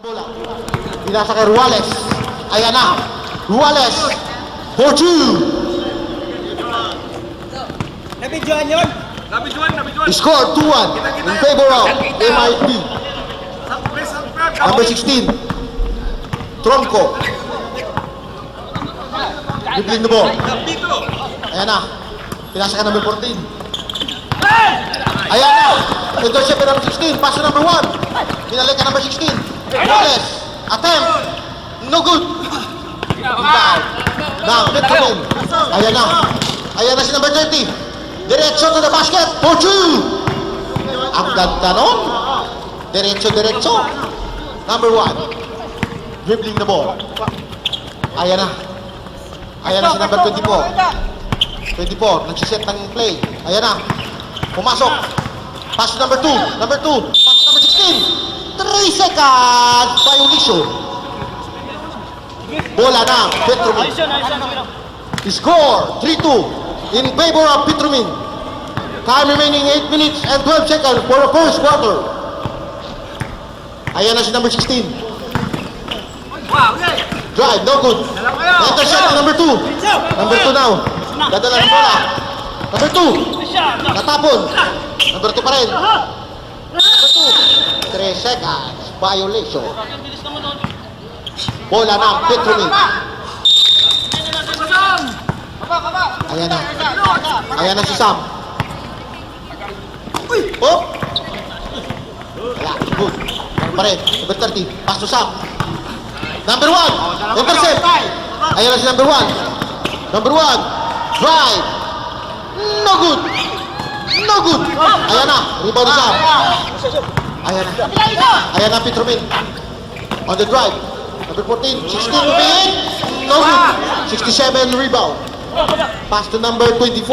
Bola. Pinasa kay Ruales. Ayan na. Ruales. 4-2. Nabidyoan yun? Nabidyoan. Score 2-1 in favor of MIT. Number 16. Tronco. Dribbling the ball. Ayan na. Pinasa ka number 14. Ayan na. Intercept ka number 16. Pass to number 1. Pinalik ka number 16. Ruales. Attempt. No good. Foul. Now, Petromin. Ayan na. Ayan na si number 30. Diretso to the basket. 4-2. Ang ganda nun. Diretso. Number 1. Dribbling the ball. Ayan na. Ayan na si number 24. 24. Nagsiset ng play. Ayan na. Pumasok. Pass to number 2. Number 2. Pass to number 16. 3 seconds. Violation. Bola na. Petromin. Score 3-2 in favor of Petromin. Time remaining 8 minutes and 12 seconds for the first quarter. Ayan na si number 16. Drive, no good. Intercept ni number 2. Number 2 now. Dadala ng bola. Number 2. Natapon. Number 2 pa rin. Number 2. 3 seconds. Violation. Bola ng Petromin. Ayan na. Ayan na si Sam. Oh! Wala. Good. Ano pa rin? Number 30. Pass to Sam. Number 1. Intercept. Ayan na si number 1. Number 1. Drive. No good. No good. Ayan na. Rebound ni Sam. Ayan na. Ayan na Petromin. On the drive. Number 14. 16 pin. No good. 67 rebound. Pass to number 24.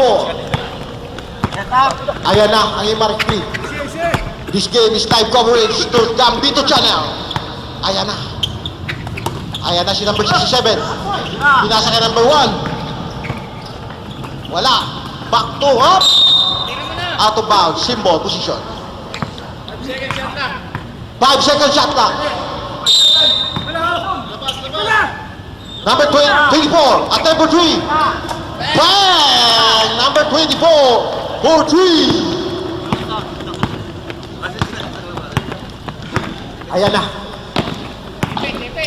Ayan na ang Mark Free. This game is live coverage to Gambito Channel. Ayan na. Ayan na si number 67. Pinasa kay number 1. Wala. Back to up. Out of bounds. Symbol position. 5 second shot clock. Number 24. Attempt for 3. Bang! Number 24 for 3. Ayan na.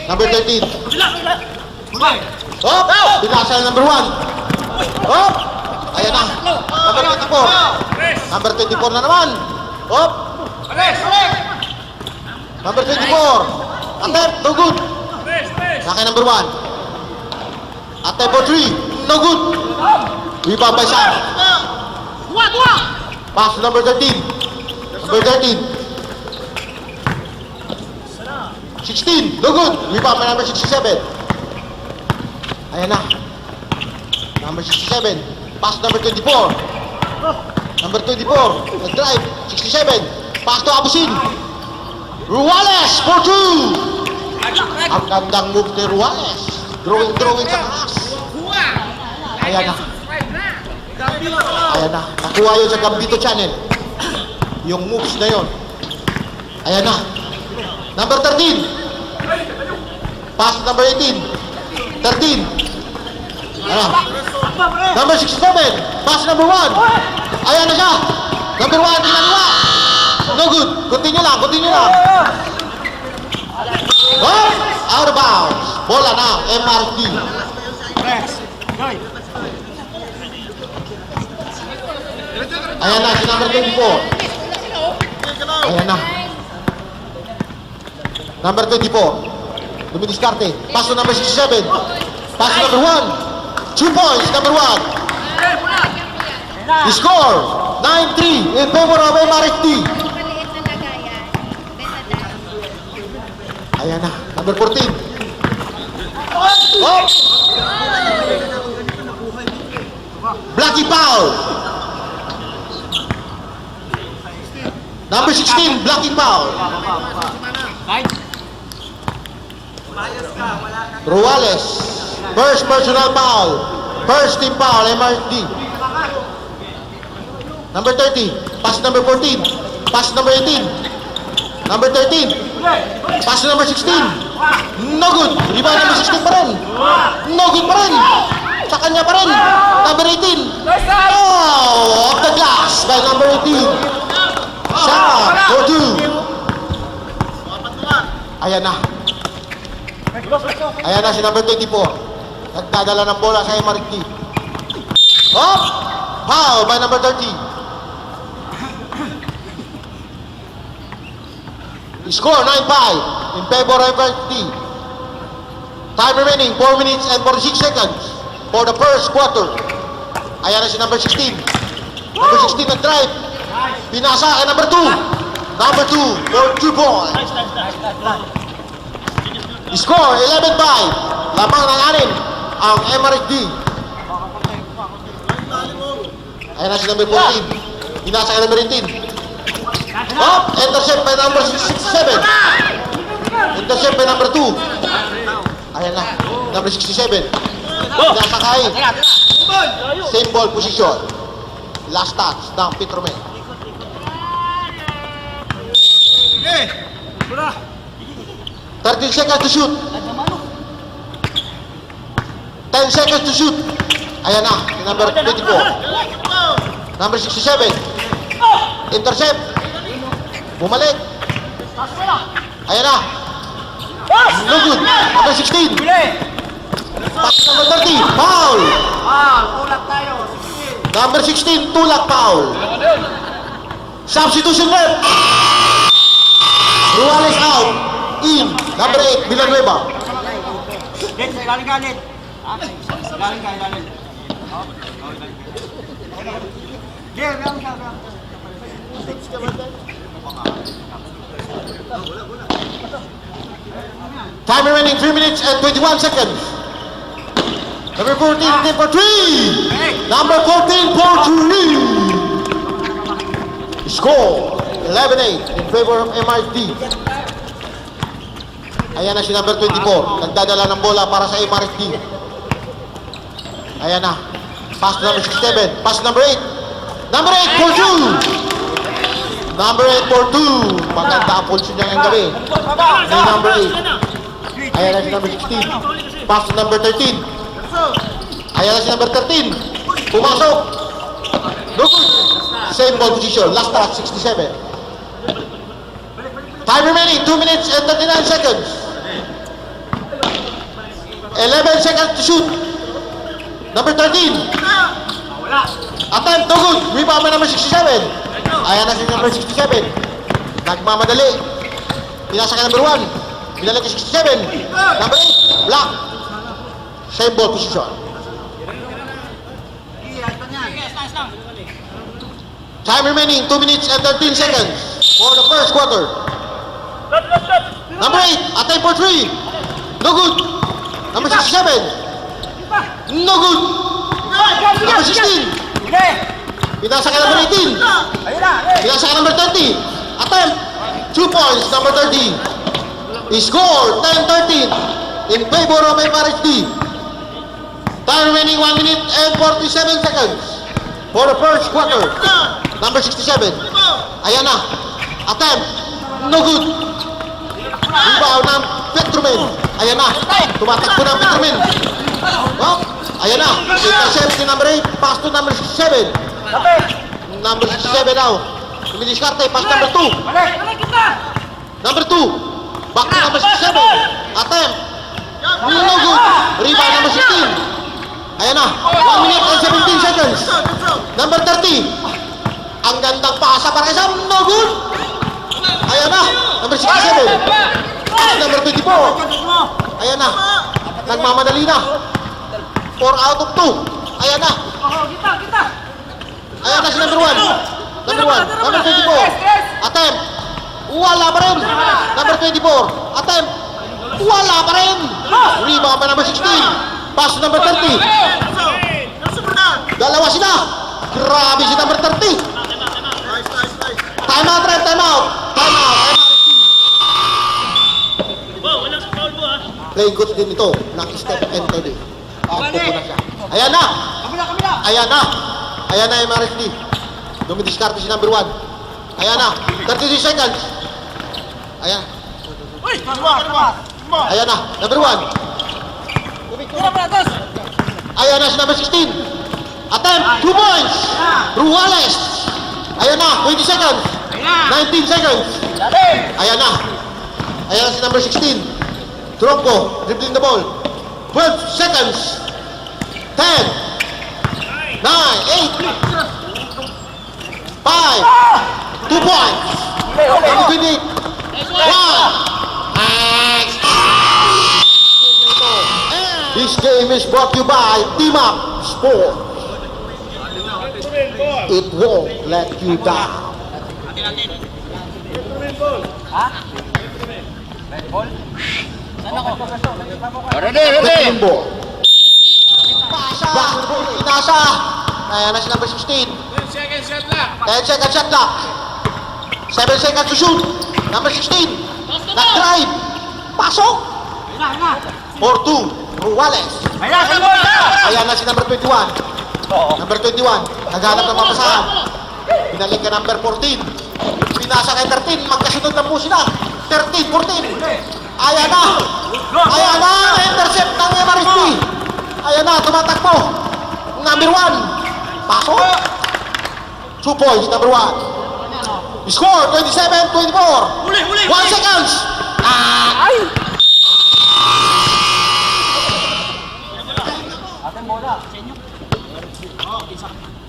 Number 13. Hop! Binasa na number 1. Hop! Ayan na. Number 24. Number 24 na naman. Hop! Number 24. Attempt, no good. Naka number 1. Attempt for 3. No good. Rebound by Sam. Pass to number 13. Number 13. 16. No good. Rebound by number 67. Ayan na. Number 67. Pass to number 24. Number 24. Nag-drive. 67. Pass to Abusin. Ruales for 2. Ang gandang move ni Ruales. Drawing sa taas. Ayan na. Ayan na. Nakuha yun sa Gambito Channel. Yung moves na yun. Ayan na. Number 13. Pass number 18. 13. Ayan. Number 67. Pass number 1. Ayan na siya. Number 1. Tinaniwa. No good. Continue lang. Oh! Out of bounds. Bola na. MRT. Ayan na, si number 24. Ayan na. Number 24. Dumidiskarte. Pass to number 67. Pass to number 1. 2 points, number 1. Score 9-3 in favor of MRT. Ayan na, number 14. Oh! Blackie foul. Number 16, Blackie foul. Ruales. First personal foul. First team foul, MRT. Number 30, pass number 14. Pass number 18. Number 13. Pass to number 16. No good. Rebound number 16 pa rin. No good pa rin. Sa kanya pa rin. Number 18. Oh, off the glass by number 18. Shot for 2. Ayan na. Ayan na si number 24. Nagdadala ng bola sa Emarick D. Oh! Foul by number 30. Score 9-5 in favor of Emarick D. Time remaining 4 minutes and 46 seconds for the first quarter. Ayan na si number 16. Number 16 nag-drive. Pinasa kay number 2. Number 2 for 2 points. Score 11-5. Lamang ng 6 ang Emarick D. Ayan na si number 14. Pinasa kay number 18. Oh, intercept by number 67. Intercept by number 2. Ayan na, number 67. Pinasa kay. Same ball position. Last touch ng Petromen. 13 seconds to shoot. 10 seconds to shoot. Ayan na, number 24. Number 67. Intercept. Bumalik. Ayan na. No good. Number 16. Pass number 30. Foul. Tulak tayo. Number 16, tulak foul. Substitution left. Ruales out. In. Number 8, Villanueva. Galing ka, Net. Galing ka. Galing ka. Time remaining 3 minutes and 21 seconds. Number 14, for 3. Number 14, for 3. Score 11-8 in favor of MRD. Ayan na si number 24. Nagdadala ng bola para sa MRD. Ayan na. Pass to number 67. Pass to number 8. Number 8 for 2. Number 8 for 2. Maganda ang position niya ngayong gabi. May number 8. Ayan na si number 16. Pass to number 13. Ayan na si number 13. Pumasok. No good. Same ball position. Last touch, 67. Time remaining, 2 minutes and 39 seconds. 11 seconds to shoot. Number 13. Attempt, no good. Rebound by number 67. Ayan na si number 67. Nagmamadali. Pinasa ka number 1. Pinalik ka 67. Number 8. Block. Same ball position. Time remaining 2 minutes and 13 seconds for the first quarter. Number 8. Attempt for 3. No good. Number 67. No good. Number 16. Pinasa ka number 18. Pinasa ka number 30. Attempt. 2 points, number 30. Score 10-13 in favor of MRHD. Time remaining 1 minute and 47 seconds for the first quarter. Number 67. Ayan na. Attempt. No good. Rebound ng Petromen. Ayan na. Tumatakbo ng Petromen. Oh, ayan na. Intercept ni number 8. Pass to number 67. Number 67 now. Dumidiskarte. Pass number 2. Number 2. Back to number 67. Attempt. No good. Rebound number 16. Ayan na. 1 minute and 17 seconds. Number 30. Ang gandang pasa para sa no good. Ayan na. Number 67. Number 24. Ayan na. Nagmamadali na. 4 out of 2. Ayan na. Ayan na si number 1. Number 1. Number 24. Attempt. Wala pa rin. Number 24. Attempt. Wala pa rin. Rebound pa number 16. Pass to number 30. Dalawa sila. Grabe si number 30. Time out, ref. Time out. Time out. Play good din ito ng step and ready. Ako po na siya. Ayan na. Ayan na. Ayan na MRSD. Dumidiskarte si number 1. Ayan na. 33 seconds. Ayan. Uy! Tumas! Ayan na. Number 1. Ayan na si number 16. Attempt. 2 points. Ruales. Ayan na. 20 seconds. 19 seconds. Ayan na. Ayan na si number 16. Tronco. Dribbling the ball. 12 seconds. 10. 9. 8. 5. 2 points. Number 28. 1. This game is brought to you by Team Up Sport. It won't let you down. Ready. Ball. Pasa. Inasa. Ayan na si number 16. 10 second shot clock. 7 seconds to shoot. Number 16. Nag-drive. Pasok. 4-2. Ruales. Ayan na si number 21. Number 21. Naghanap ng mapasahan. Pinalik ka number 14. Pinasa kay 13. Magkasunod na po sila. 13, 14. Ayan na. Ayan na. Intercept ng MRSP. Ayan na. Tumatakbo. Number 1. Pasok. 2 points. Number 1. Score 27-24. 1 seconds.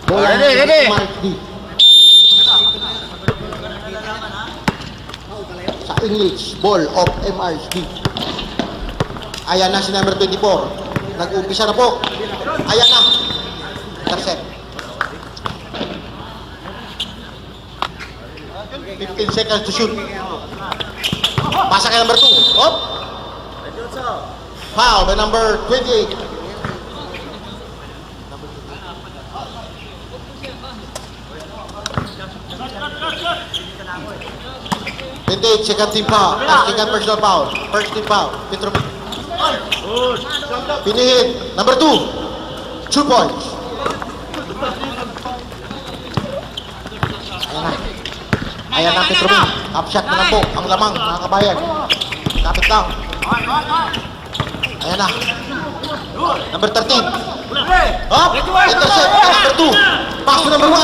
Ready. Sa English, ball of MRSD. Ayan na si number 24. Nag-umpisa na po. Ayan na. Intercept. 15 seconds to shoot. Pasa kay number 2. Op. Foul by number 28. 28, second team foul. Second personal foul. First team foul. Petro. Pinihit. Number 2. 2 points. Ayan na Petromin. Up shot na lang po. Ang lamang, mga kabayan. Kapit lang. Ayan na. Number 13. Up. Intercept. Number 2. Pass to number 1.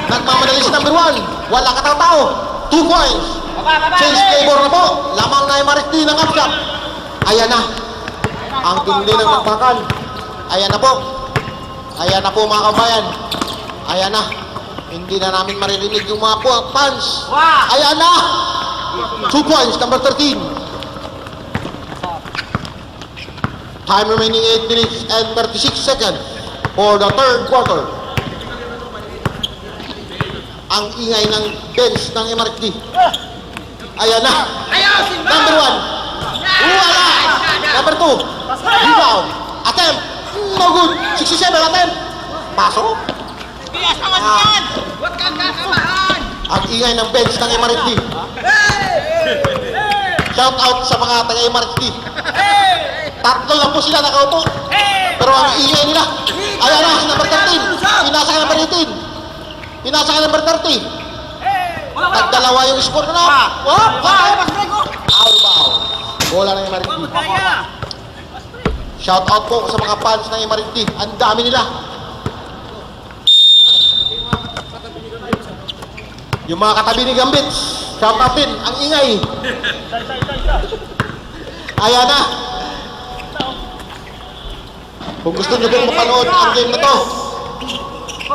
Nagmamadali si number 1. Wala katao-tao. 2 points. Change favor na po. Lamang na yung Marikti ng up shot. Ayan na. Ang tindi ng magbakan. Ayan na po. Ayan na po mga kabayan. Ayan na. Hindi na namin maririnig yung mga fans. Ayan na. 2 points. Number 13. Time remaining 8 minutes and 36 seconds for the third quarter. Ang ingay ng bench ng MRT. Ayan na. Number 1. Wala. Number 2. Rebound. Attempt. No good. 67 attempt. Pasok. Ang ingay ng bench ng MRT. Shout out sa mga taga-MRT. Tatlo lang po sila nakaupo. Pero ang ingay nila. Ayan na, si number 13. Pinasa ka number 18. Pinasa ka number 30. Nagdalawa yung score na. Foul foul. Bola ng MRT. Shout out po sa mga fans ng MRT. Ang dami nila. Yung mga katabi ni Gambits. Shout out din. Ang ingay. Ayan na. Kung gusto nyo po mapanood ang game na to,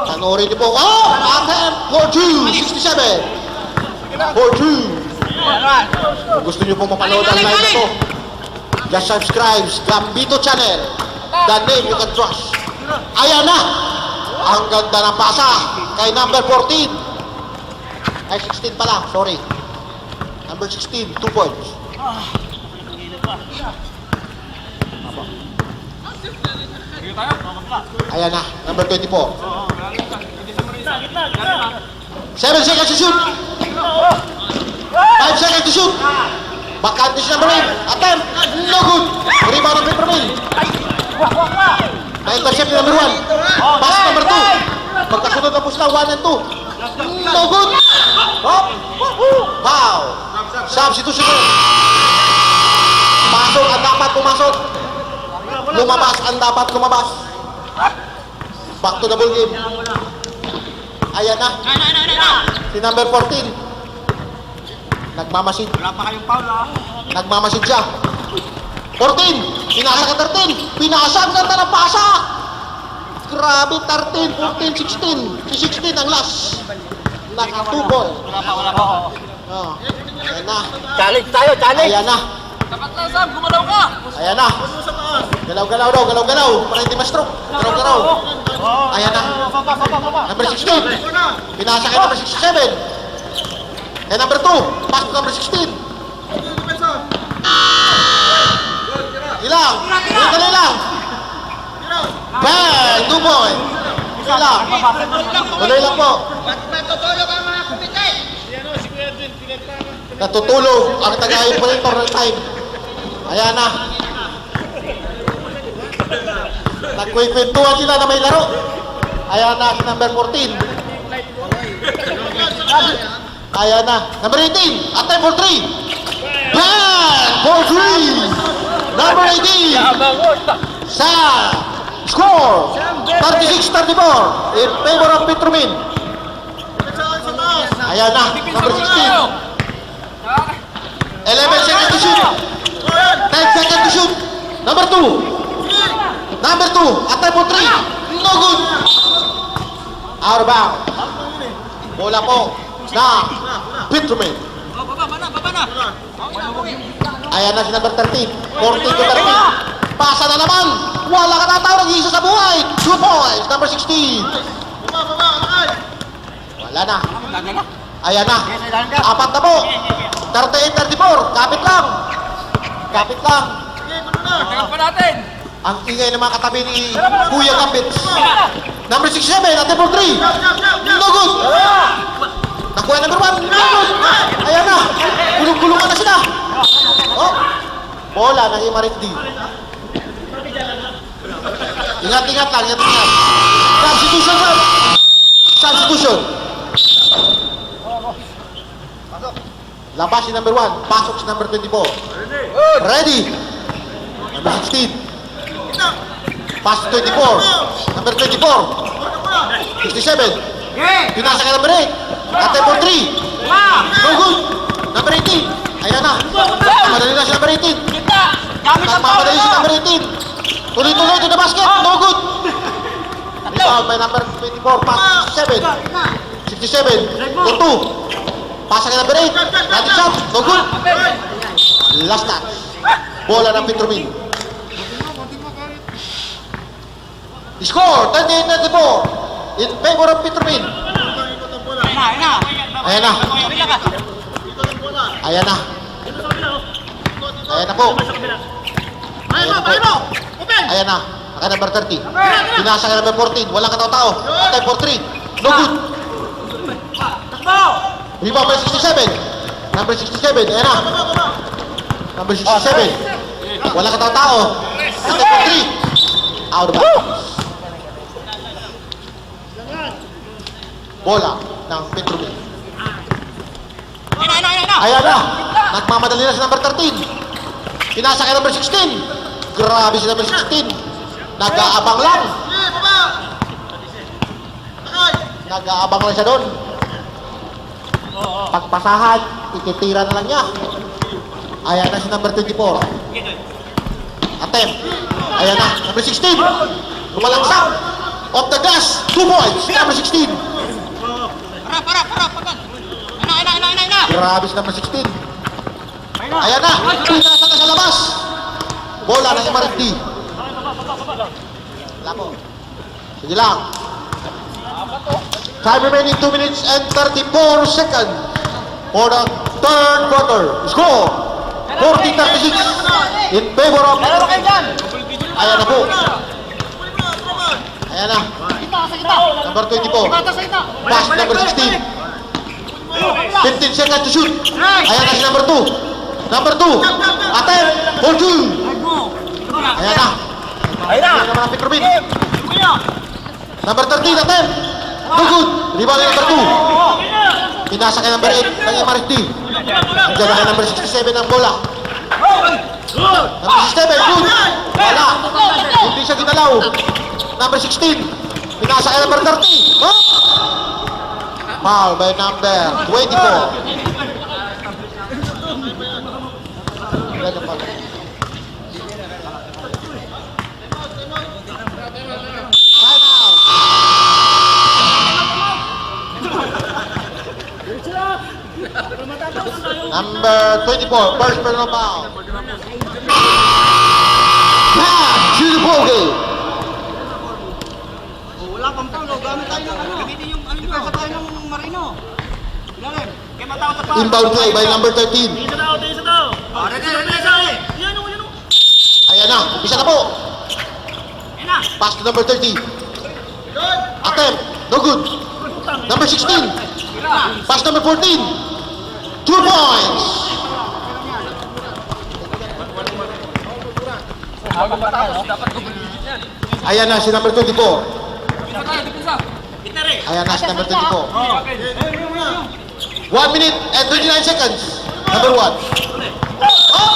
panoorin nyo po. Oh! Attempt for 2. 67. For 2. Kung gusto nyo po mapanood ang live na to, just subscribe Gambito Channel. The name you can trust. Ayan na. Ang ganda ng pasa kay number 14. Ay, 16 pala. Sorry. Number 16. 2 points. Ayan na, number 24. 7 seconds to shoot. 5 seconds to shoot. Bakante si number 8. Attempt. No good. Rebound ng Petromin. Na-intercept ni number 1. Pass number 2. Pagkasunod na po sila 1 and 2. No good. Hop. Foul. Substitution. Pasok ang dapat pumasok. Lumabas ang dapat lumabas. Back to the ball game. Ayan na. Si number 14. Nagmamasid. Wala pa kayong foul, ha? Nagmamasid siya. 14. Pinasa ka 13. Pinasa. Ang ganda ng pasa. Grabe, 13, 14, 16. Si 16 ang last. Naka 2 ball. Wala pa. Oh. Ayan na. Challenge tayo, challenge! Ayan na. Dapat lang, Sam, gumalaw ka! Ayan na. Galaw-galaw daw, galaw-galaw. Para hindi ma-stroke. Galaw-galaw. Ayan na. Number 16. Pinasa kay number 67. And number 2. Pass to number 16. Ilang. Dali lang. Bang! 2 point. Ilang. Tuloy lang po. Natutulog ang taga-operator ng time. Ayan na. Nagkwekwentuhan sila na may laro. Ayan na si number 14. Ayan na. Number 18. At time for 3. Bang! For 3. Number 18. Sa score 36-34 in favor of Petromin. Ayan na. Number 16. 11 seconds to shoot. 10 seconds to shoot. Number 2. Number 2. At time for 3. No good. Out of bounds. Bola po na Petromin. Baba na! Ayan na si number 13. 14 to 13. Pasa na naman. Wala ka natawag. Nag-iisa sa buhay. 2 points. Number 16. Wala na. Ayan na. Apat na po. 38-34. Kapit lang. Kapit lang. Tagal pa natin! Ang ingay ng mga katabi ni Kuya Gambits. Number 67, atin for 3. No good. Nakuha number 1. No good. Ayan na. Gulong-gulungan na sila. Oh. Bola na Imarit-D. Ingat-ingat lang. Ingat-ingat. Substitution, sir. Substitution. Labas si number 1. Pasok si number 24. Ready. Number 16. Pass to 24. Number 24. 67. Pinasa ka number 8. Ate for 3. No good. Number 18. Ayan na. Madali na si number 18. Nagmamadali si number 18. Tuloy-tuloy to the basket. No good. Rebound by number 24. Pass 67. 67. To 2. Pasa ka number 8. Ready shot. No good. Last touch. Bola ng Petromin. Score 38-34 in favor of Petromin. Ayan na. Ayan na. Ayan na po. Ayan na po. Ayan na. Naka number 30. Pinasa ka number 14. Walang kataw-tao. Time for 3. No good. Rebound by 67. Number 67. Ayan na. Number 67. Walang kataw-tao. Time for 3. Out of bounds. Bola ng Petromin. Ayan na. Nagmamadali na si number 13. Pinasa kay number 16. Grabe si number 16. Nag-aabang lang. Nag-aabang lang siya doon. Pagpasahan, ititira na lang niya. Ayan na si number 24. Attempt. Ayan na. Number 16. Lumalangsak. Off the gas. 2 points. Number 16. Para. Grabe si number 16. Ayan na. Pinasa na sa labas. Bola ng Imarit-D. Wala po. Sige lang. Time remaining 2 minutes and 34 seconds for the third quarter. Score 40-36 in favor of... Ayan na po. Ayan na. Number 24. Pass number 16. 15 seconds to shoot. Ayan na si number 2. Number 2. Attempt. Hold 2. Ayan na. Ayan naman ang Petromin. Number 13. Attempt. No good. Rebound ni number 2. Pinasa kay number 8 ng MRD. Nandiyan na kay number 67 ang bola. Number 67, good. Wala. Hindi siya ginalaw. Number 16. Pinasa kay number 30. Oh! Foul by number 24. Ganyan pa. Time out. Number 24, first personal foul. Pass to the bogey. Wala pang tulo. Gamit tayo ng ano. Gamitin yung ano nyo. Tayo ng Marino. Ilalim. Kaya matawag sa Inbound play by number 13. Isa daw, isa daw. Ready. Yan o, yan o. Ayan na, umpisa na po. Yan na. Pass to number 30. Attempt, no good. Number 16. Pass number 14. 2 points. Bago matapos, dapat double-digit yan. Ayan na si number 24. Dipisa tayo, dipisa. Ayan na si number 24. 1 minute and 29 seconds. Number 1. Oh!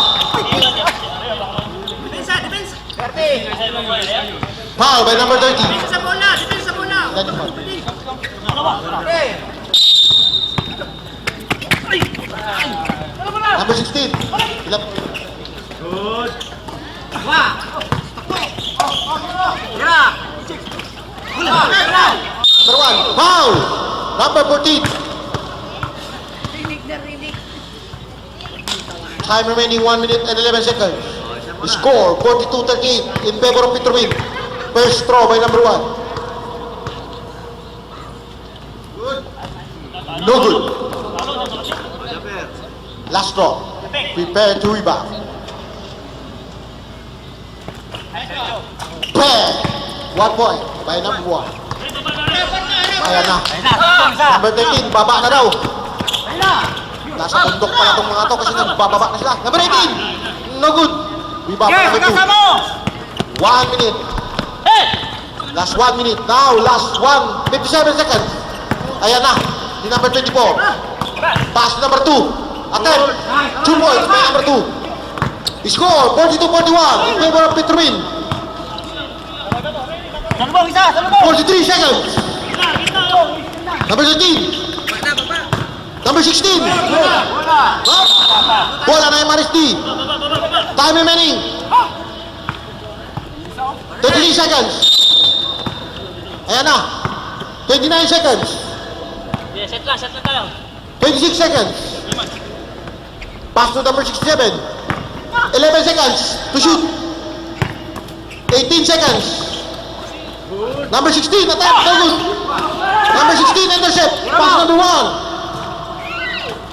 Depensa. Foul by number 30. Depensa bola. Ganyan pa. Number 16. Ilap. Good. Number 1. Foul. Number 14. Time remaining 1 minute and 11 seconds. Score 42-38 in favor of Petrowin. First throw by number 1. No good. Last throw. Prepare to rebound. Bang! 1 point by number 1. Ayan na. Number 13, baba na daw. Nasa bundok pa na itong mga to kasi nagbababa na sila. Number 18, no good. Rebound by number 2. 1 minute. Last 1 minute. Now, last 57 seconds. Ayan na. Si number 24. Pass to number 2. Attempt. 2 points by number 2. Score 42-41 in favor of Petrowin. 43 seconds. Number 13. Number 16. Bola na MRSD. Time remaining. 33 seconds. Ayan na. 29 seconds. Set lang tayo. 26 seconds. Pass to number 67. 11 seconds to shoot. 18 seconds. Number 16, attempt, no good. Number 16, intercept. Pass number 1.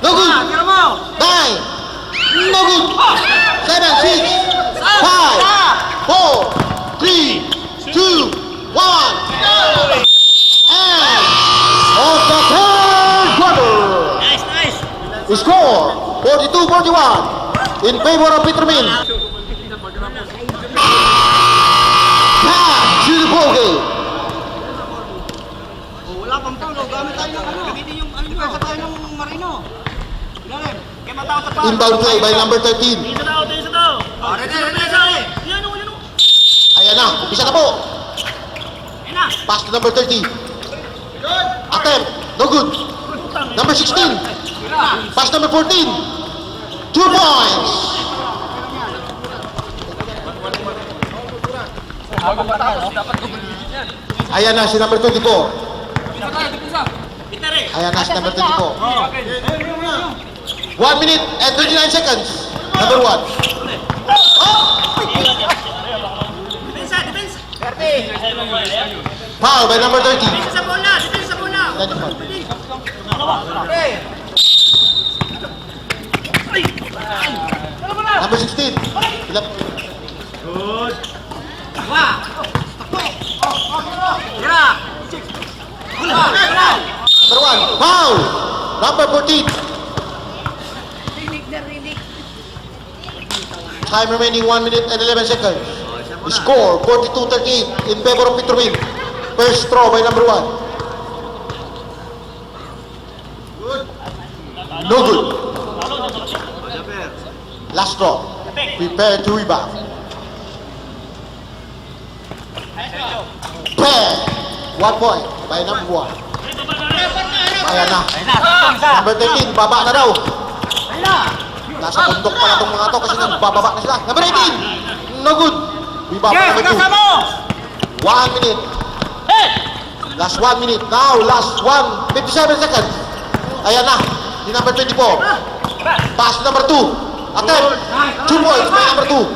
No good. 9. No good. 7, 6, 5, 4, 3, 2, 1. And of the third quarter. Nice. Score 42-41 in favor of Petrowin. Pass to the bogey. Wala pang tulo. Gamit tayo ng ano. Gamitin yung ano nyo. Tayo ng Marino. Ilalim. Kaya matawag sa Inbound play by number 13. Isa daw. Ready. Yan o, yan o. Ayan na, umpisa na po. Yan na. Pass to number 30. Attempt, no good. Number 16. Pass number 14. 2 points. Bago matapos, dapat double-digit yan. Ayan na si number 24. Dipisa tayo, dipisa. Ayan na si number 24. 1 minute and 39 seconds. Number 1. Depensa. Foul by number 30. Depensa bola. Ganyan pa. Number 16. Ilap. Good. Number 1. Foul. Number 14. Time remaining 1 minute and 11 seconds. Score 42-38 in favor of Petrowin. First throw by number 1. No good. Last draw. Prepare to rebound. Pair. 1 point by number 1. Ayan na. Number 13, baba na daw. Nasa bundok pa na itong mga to kasi nagbababa na sila. Number 18, no good. Rebound by number 2. 1 minute. Last 1 minute. Now, last 57 seconds. Ayan na. Di number 24. Pass to number 2. Attempt. 2 points by number 2.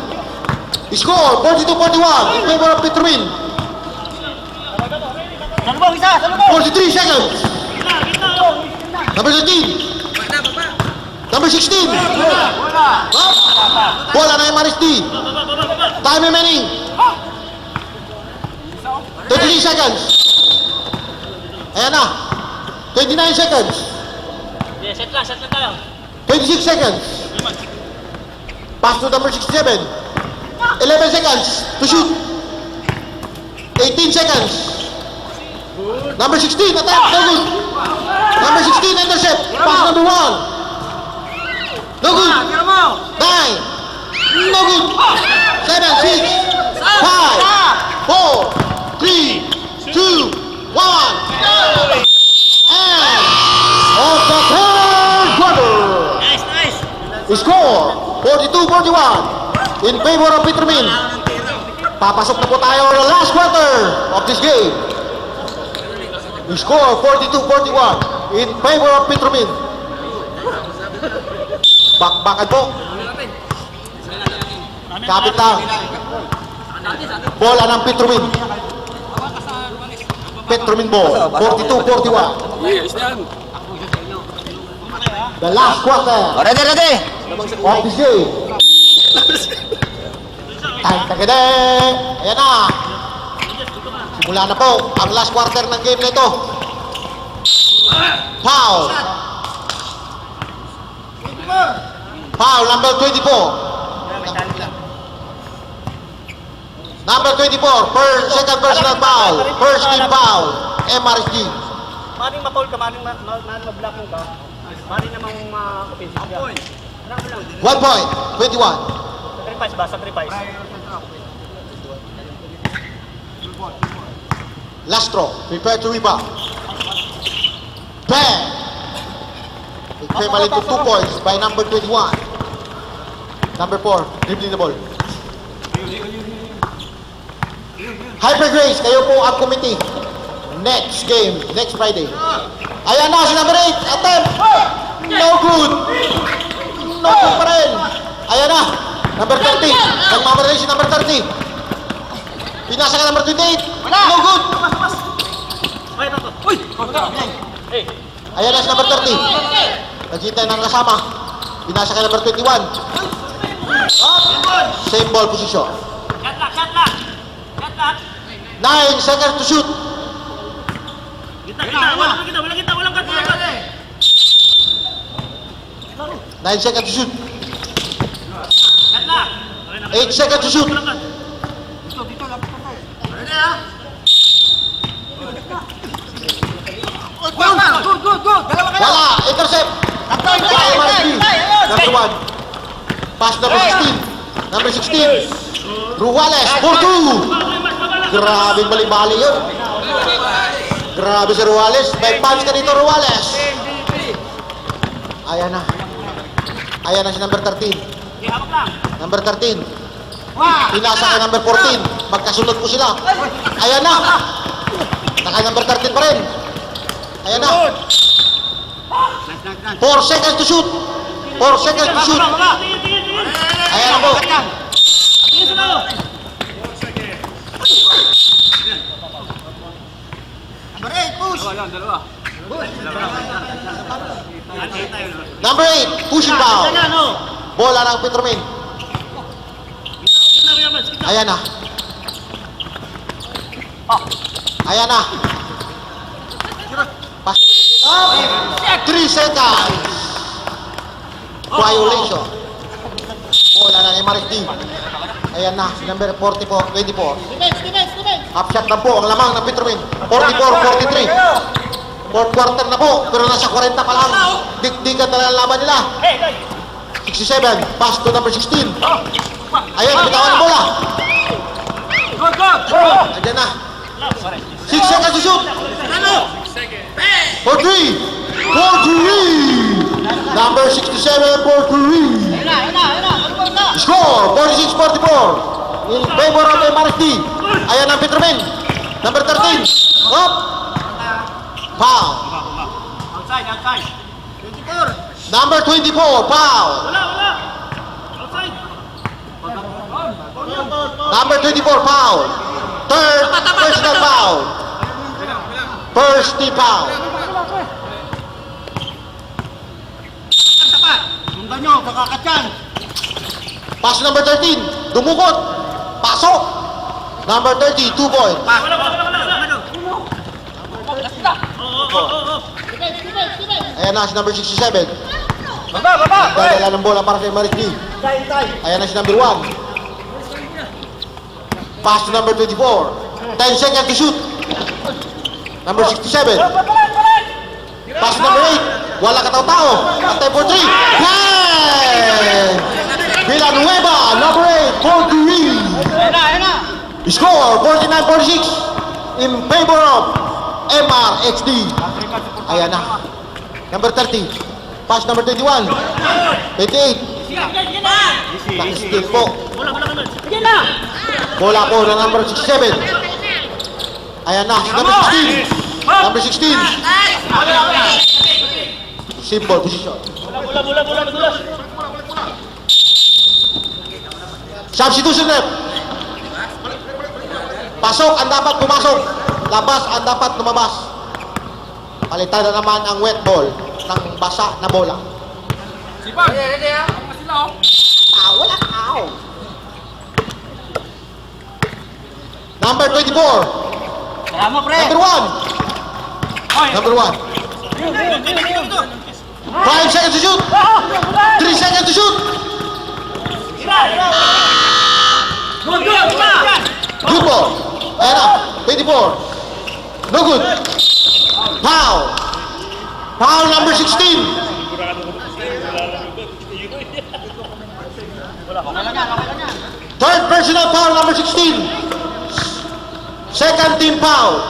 Score 42-41 in favor of Petromin. 43 seconds. Number 13. Number 16. Bola na MRSD. Time remaining. 33 seconds. Ayan na. 29 seconds. Set lang tayo. 26 seconds. Pass to number 67. 11 seconds to shoot. 18 seconds. Number 16, attack. No good. Number 16, intercept. Pass number 1. No good. 9. No good. 7, 6, 5, 4, 3, 2, 1. And of the third quarter. Nice. Score 42-41 in favor of Petromin. Papasok na po tayo sa last quarter of this game. Score 42-41 in favor of Petromin. Bakbakan po. Kapit lang. Bola ng Petromin. Petromin ball. 42-41. The last quarter Ready. of this game. Time tagade. Ayan na. Simula na po ang last quarter ng game na ito. Foul. Foul number 24. Number 24, second personal foul. First team foul. MRSG. Maring ma-foul ka, maring ma-block mo ka. Maring namang ma-offensive ka. Alam mo lang. 1 point, 21. Sacrifice ba? Sacrifice. Last throw. Prepare to rebound. Bang! Equivalent to 2 points by number 21. Number 4, dribbling the ball. Hyper Grace, kayo po ang committee. Next game, next Friday. Ayan na si number 8. Attempt! No good! No good pa rin. Ayan na. Number 30. Nagmamadali si number 30. Pinasa ka number 28. No good! Ay, tato. Uy! Hey! Ayan na si number 30. Naghintay ng kasama. Pinasa ka number 21. Same ball position. Shot lock! 9 seconds to shoot. Walang kita. 9 seconds to shoot. Shot lock! 8 seconds to shoot. Dito, lapit ka tayo. Good. Dalawa kayo. Wala. Intercept. By MRSG. Number 1. Pass number 16. Number 16. Ruales. 4-2. Grabing bali-bali yun. Grabe si Ruales. May punch ka dito, Ruales. Ayan na. Ayan na si number 13. Hawak lang. Number 13. Pinasa kay number 14. Magkasunod po sila. Ayan na. Naka number 13 pa rin. Ayan na. 4 seconds to shoot. 4 seconds to shoot. Ayan na po. Tingin sa tao. Number 8, push. Number 8, pushing foul. Bola ng Petromin. Ayan na. Ayan na. Pass number 3 seconds. Violation. Bola ng MRSD. Ayan na, number 44, 24. Half shot lang po ang lamang ng Petromin. 44-43. Fourth quarter na po, pero nasa 40 pa lang. Dikdikan na lang ang laban nila. 67, pass to number 16. Ayan, bitawan ang bola. Good, good! Ayan na. 6 seconds to shoot. For 3. For 3. Number 67 for 3. Score, 46-44. In favor of MRFD. Ayan ang Petromen. Number 13. Up. Foul. Outside, outside. 24! Number 24, foul. Outside. Number 24, foul. Third personal foul. First team foul. Sundan nyo, kakakatyan! Pass number 13, dumukot. Pasok. Number 30, 2 point. Ayan na si number 67. Baba! Dala ng bola para kay Marikli. Ayan na si number 1. Pass to number 24. 10 seconds to shoot. Number 67. Pass to number 8. Wala kataw-tao. Atay for 3. Hey! Villanueva, number 8, for 3. Score, 49-46. In favor of MRXD. Ayan na. Number 30. Pass number 21. 28. Naka-steal po. Bola po na number 67. Ayan na, number 16. Number 16. Simple position. Bola. Substitution rep. Pasok ang dapat pumasok. Labas ang dapat lumabas. Palitan na naman ang wet ball ng basa na bola. Wala. Number 24. Salamat, pre! Number 1. Number 1. 5 seconds to shoot. 3 seconds to shoot. Good ball. Ayan na. 24. No good. Foul. Foul number 16. Third personal foul number 16. Second team foul.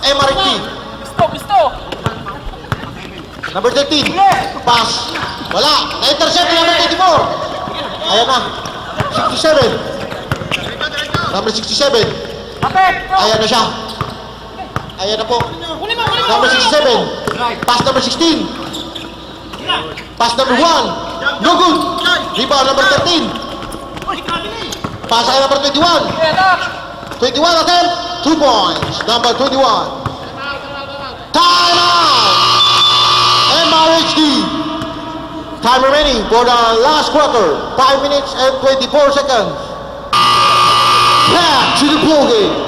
MRT. Number 13. Pass. Wala. Na-intercept number 24. Ayan na. 67. Number 67. Ayan na siya. Ayan na po. Number 67. Pass number 16. Pass number 1. No good. Rebound number 13. Pass ay number 21. 21 attempt. 2 points. Number 21. Time out. MRHD. Time remaining for the last quarter. 5 minutes and 24 seconds. Back to the ball game.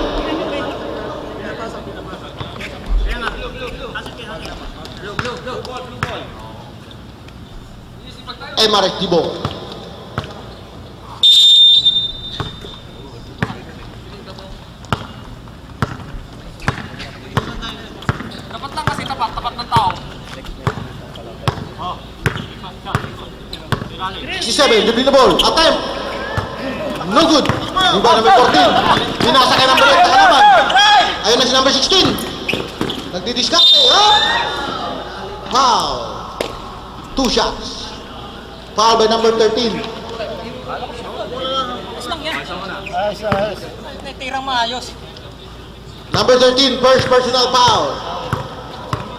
MRHD ball. Dapat lang kasi tapat ng tao. 67, dribbling the ball. Attempt. No good. Rebound number 14. Binasa kay number 8 na kalaban. Ayun na si number 16. Nagdidiskarte, ha? Foul. 2 shots. Foul by number 13. Tirang maayos. Number 13, first personal foul.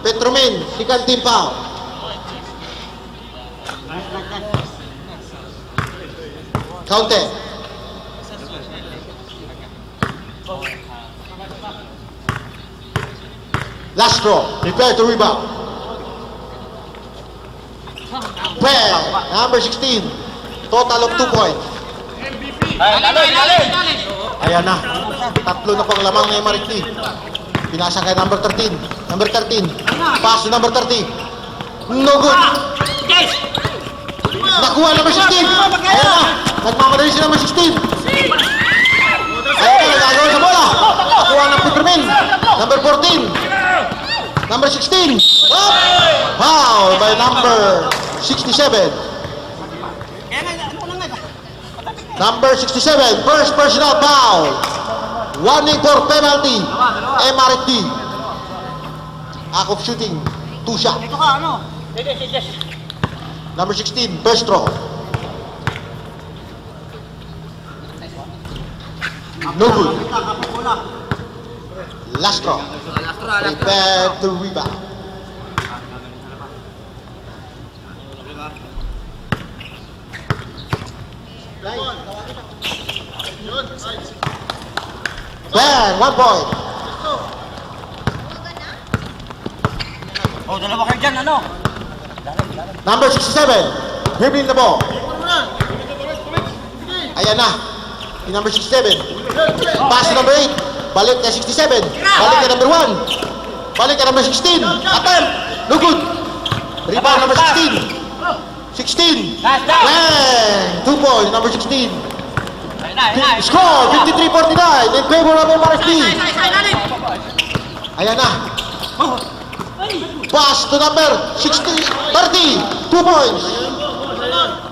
Petromen, second team foul. Counted. Last draw. Prepare to rebound. Well, number 16. Total of 2 points. Ayan na. Tatlo na pang lamang na MRT. Pinasa kay number 13. Number 13. Pass to number 30. No good. Nakuha number 16. Ayan na. Nagmamadali si number 16. Ayan na. Nagagawa sa bola. Nakuha ng Petromen. Number 14. Number 16. Up. Foul by number 67. Kaya nga, ano lang nga. Number 67, first personal foul. Warning for penalty. MRD. Act of shooting. 2 shot. Ito ka, ano? Yes. Number 16, first throw. No good. Kapag-ulak. Last throw. Prepare to rebound. Bang! 1 point. Oh, dalawa kayo dyan, ano? Number 67, dribbling the ball. Ayan na. Yung number 67. Pass to number 8. Balik na 67. Balik na number 1. Balik na number 16. Attempt. No good. Rebound number 16. 16. Bang! 2 points. Number 16. Score 53-49 in favor of MRSD. Ayan na. Pass to number 60, 30. 2 points.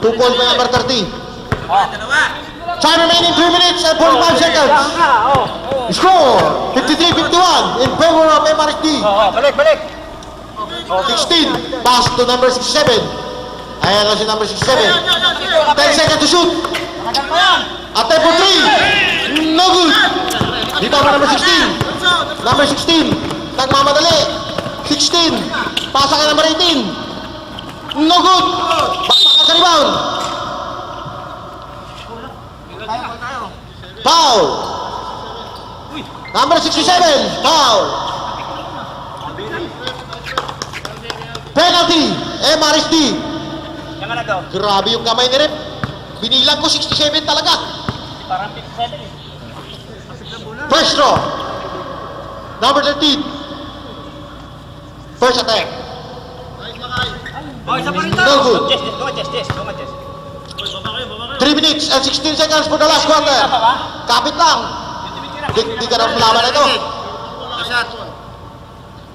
2 points by number 30. Time remaining 3 minutes and 45 seconds. Score 53-51 in favor of MRSD. Balik. 16. Pass to number 67. Ayan na si number 67. 10 seconds to shoot. Attempt for 3. No good. Dito pa number 16. Number 16. Nagmamadali. 16. Pasa kay number 18. No good. Bakbakan sa rebound. Foul. Number 67. Foul. Penalty. MRSD. Yan nga na daw. Grabe yung kamay ni Rep. Binilang ko 67 talaga. Parang 57 eh. First draw. Number 13. First attack. Oh, isa pa rin No good. Yes. 3 minutes and 16 seconds for the last quarter. Kapit lang. Di ka na malaman ito.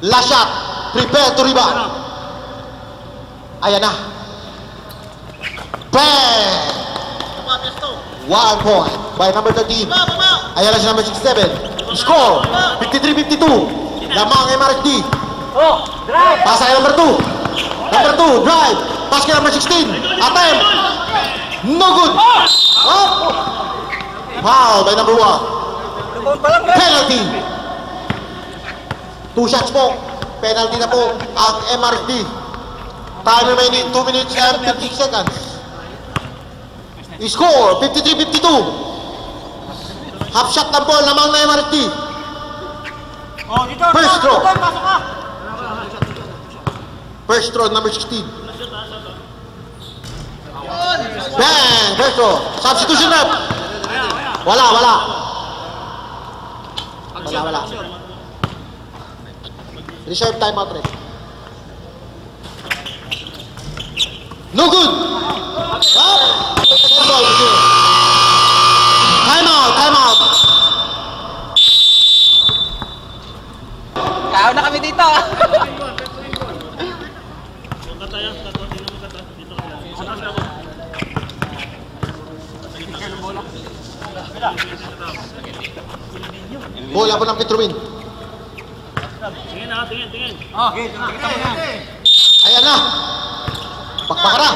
Last shot. Prepare to rebound. Ayan na. Bang! 1 point by number 13. Ayan na si number 67. Score 53-52. Lamang MRSD. Pasa kay number 2. Number 2, drive. Pass kay number 16. Attempt. No good. Up. Foul by number 1. Penalty. 2 shots po. Penalty na po ang MRSD. Time remaining 2 minutes and 50 seconds. Score 53-52. Half shot ng ball lamang na MRSD. Oh, dito. First throw. Pasok ka. First throw, number 16. Bang! First throw. Substitution rep. Wala. Reserve timeout rep. No good! Up! Timeout! Kao na kami dito. Bola po ng Petrumin. Tingin. Oh, okay. Kita mo yan. Ayan na. Pakpaka na.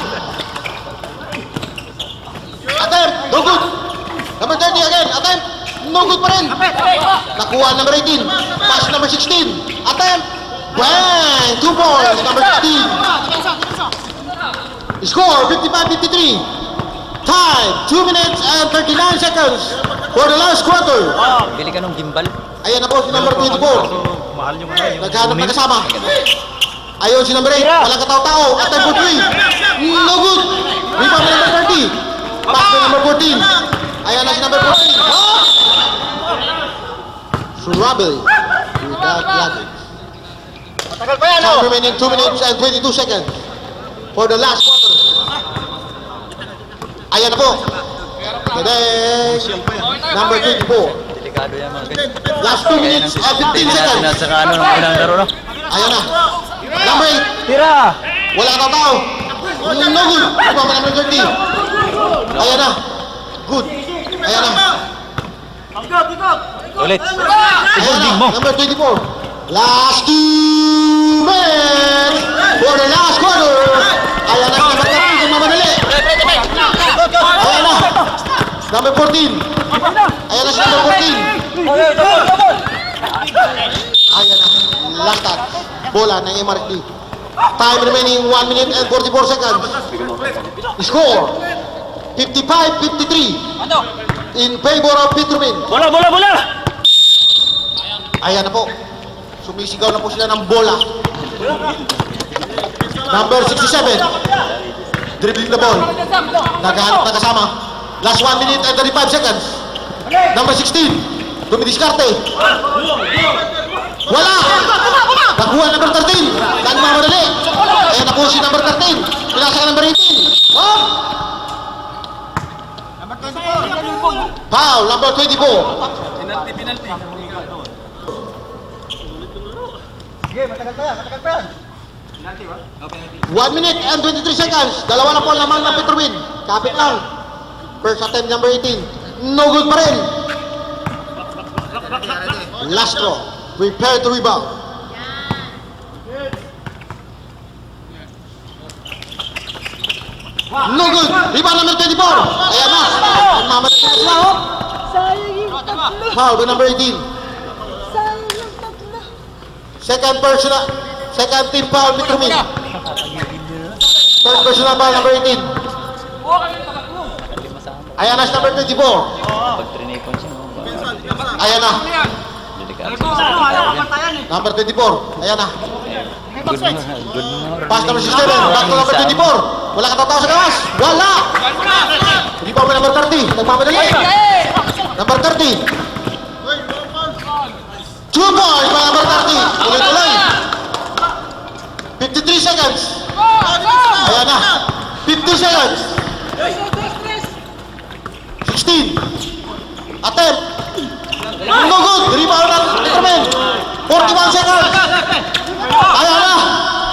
Attempt. No good. Number 30 again. Attempt. No good pa rin. Nakuha number 18. Pass number 16. Attempt. Bang! 2 points. Number 16. Score 55-53. Time 2 minutes and 39 seconds for the last quarter. Bili ka ng gimbal. Ayan na po si number 24. Mahal yung ano yung... Naghanap na kasama. Ayun si number 8. Walang katao-tao. Attempt for 3. No good. Rebound by number 30. Pass by number 14. Ayan na si number 14. Trouble without logic. Matagal pa yan, Time remaining 2 minutes and 22 seconds for the last quarter. Ayan na po. Today, number 24. Delikado yan mga ganyan. Last 2 minutes and 15 seconds. Saka ano, ng unang laro, no? Ayan na. Number 8. Tira! Wala ka tao. No good. Iba mo number 30. Ayan na. Good. Ayan na. Ulit. Ayan na. mo. Number 24. Last 2 minutes for the last quarter. Ayan na. Number 30. Kung mamadali. Ayan na. Number 14. Ayan na si number 14. Ayan na. Last touch. Bola ng MRT. Time remaining 1 minute and 44 seconds. Score 55-53 in favor of Petromin. Bola! Ayan na po. Sumisigaw na po sila ng bola. Number 67. Dribbling the ball. Naghahanap na kasama. Last 1 minute and 35 seconds. Number 16. Dumidiskarte. Wala! Nakuha number 13. Dahil mamadali. Ayan na po si number 13. Pinasa ka number 18. Oh! Foul, number 24. Sige, matagal pa yan. 1 minute and 23 seconds. Dalawa na po ang lamang ng Petrowin. Kapit lang. First attempt number 18. No good pa rin. Lastro. Prepare to rebound. No good. Rebound number 24. Ayan na. Mamadali na sila. Oh. Sayang yung tatlo. Foul by number 18. Sayang yung tatlo. Second team foul, Petrowin. Third personal foul, number 18. Ayan na si number 24. Pag trinipon siya, no? Ayan na. Delikado. Number 24. Ayan na. Good morning. Pass number 67. Back to number 24. Wala katatawa sa gawas. Wala. Hindi pa may number 30. Nagmamadali. Number 30. 2 points by number 30. Tuloy-tuloy. 53 seconds. Ayan na. 50 seconds. 16. Attempt. No good. Rebound ng Petromin. 41 seconds. Ayan na.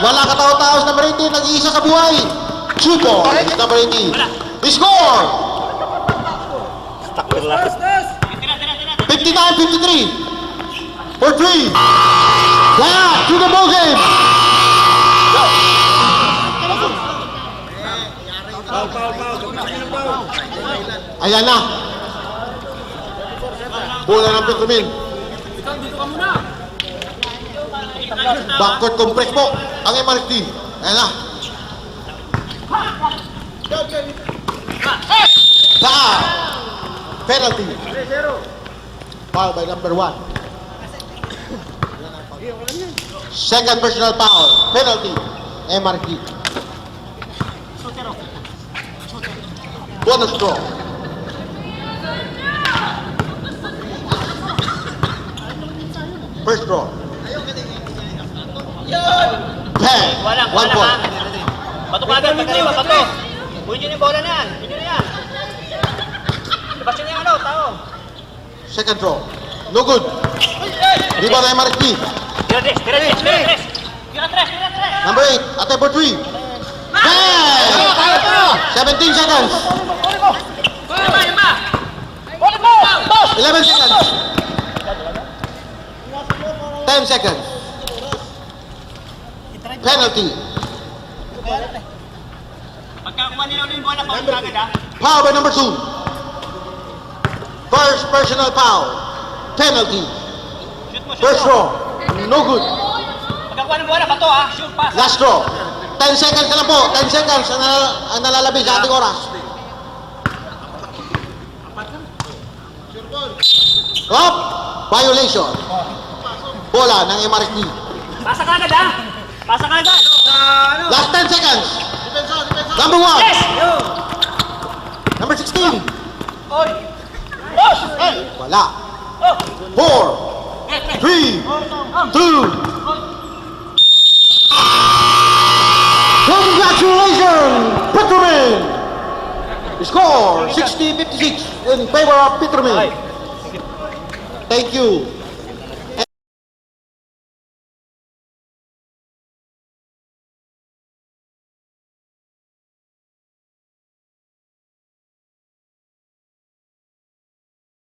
Wala katao-tao sa number 18. Nag-iisa sa buhay. 2 points. Number 18. Score. 59-53. For 3. Yeah, to the ball game. Ayan na. Bola ng Petromin. Backcourt complex po ang MRT. Ayan na. Foul. Penalty. Foul by number 1. Second personal foul. Penalty. MRT. Bonus draw. First draw. Bang! Walang 1 point. Bato ka agad, pagkaliwa, bato. Uwi nyo yung bola na yan. Uwi nyo na yan. Labas nyo na yung tao. Second draw. No good. Rebound na MRT. Tira tres. Number 8. Attempt for 3. Bang! 17 seconds. 11 seconds. 10 seconds. Penalty. Pagkakuha nila ulit yung bola, paul ka agad ha. Foul by number 2. First personal foul. Penalty. Shoot mo. First draw. No good. Pagkakuha ng bola, bato ha. Shoot, pass. Last draw. 10 seconds na lang po. 10 seconds ang nalalabi sa ating oras. Up. Violation. Bola ng MRT. Pasa ka agad ha. Pasa ka agad. Last 10 seconds. Number 1. Yes! Number 16. Oy! Boss! Wala. 4, 3, 2. Congratulations, Petromin! Score 60-56 in favor of Petromin. Thank you.